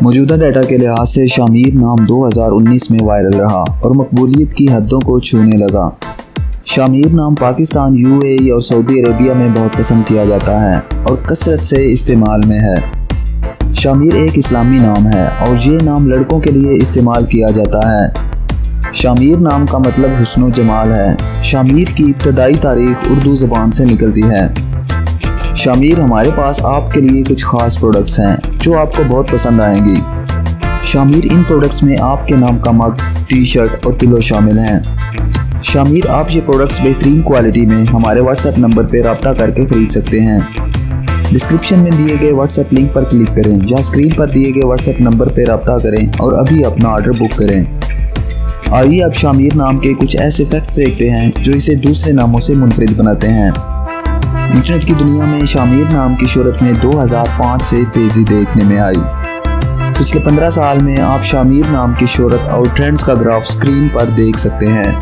मौजूदा डाटा के लिहाज से शामिर नाम 2019 में वायरल रहा और मकबूलियत की हदों को छूने लगा। शामिर नाम पाकिस्तान, यूएई और सऊदी अरेबिया में बहुत पसंद किया जाता है और कसरत से इस्तेमाल में है। शामिर एक इस्लामी नाम है और ये नाम लड़कों के लिए इस्तेमाल किया जाता है। शामिर नाम का मतलब हुस्न जमाल है। शामिर की इब्तदाई तारीख उर्दू ज़बान से निकलती है। शामिर हमारे पास आपके लिए कुछ ख़ास प्रोडक्ट्स हैं जो आपको बहुत पसंद आएंगी। शामिर इन प्रोडक्ट्स में आपके नाम का मग, टी शर्ट और पिलो शामिल हैं। शामिर आप ये प्रोडक्ट्स बेहतरीन क्वालिटी में हमारे व्हाट्सएप नंबर पर रब्ता करके ख़रीद सकते हैं। डिस्क्रिप्शन में दिए गए व्हाट्सएप लिंक पर क्लिक करें या स्क्रीन पर दिए गए व्हाट्सएप नंबर पर रब्ता करें और अभी अपना ऑर्डर बुक करें। आइए अब शामिर नाम के कुछ ऐसे फैक्ट्स देखते हैं जो इसे दूसरे नामों से मुनफरिद बनाते हैं। इंटरनेट की दुनिया में शामिर नाम की शोहरत में 2005 से तेज़ी देखने में आई। पिछले 15 साल में आप शामिर नाम की शोहरत और ट्रेंड्स का ग्राफ स्क्रीन पर देख सकते हैं।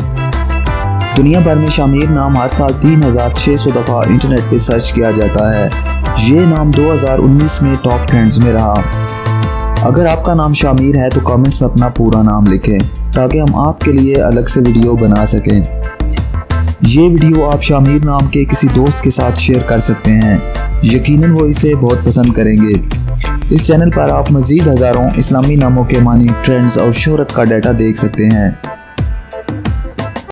दुनिया भर में शामिर नाम हर साल 3600 दफ़ा इंटरनेट पर सर्च किया जाता है। ये नाम 2019 में टॉप ट्रेंड्स में रहा। अगर आपका नाम शामिर है तो कमेंट्स में अपना पूरा नाम लिखें ताकि हम आपके लिए अलग से वीडियो बना सकें। ये वीडियो आप शामिर नाम के किसी दोस्त के साथ शेयर कर सकते हैं। यकीनन वो इसे बहुत पसंद करेंगे। इस चैनल पर आप मज़ीद हज़ारों इस्लामी नामों के मानी, ट्रेंड्स और शोहरत का डाटा देख सकते हैं।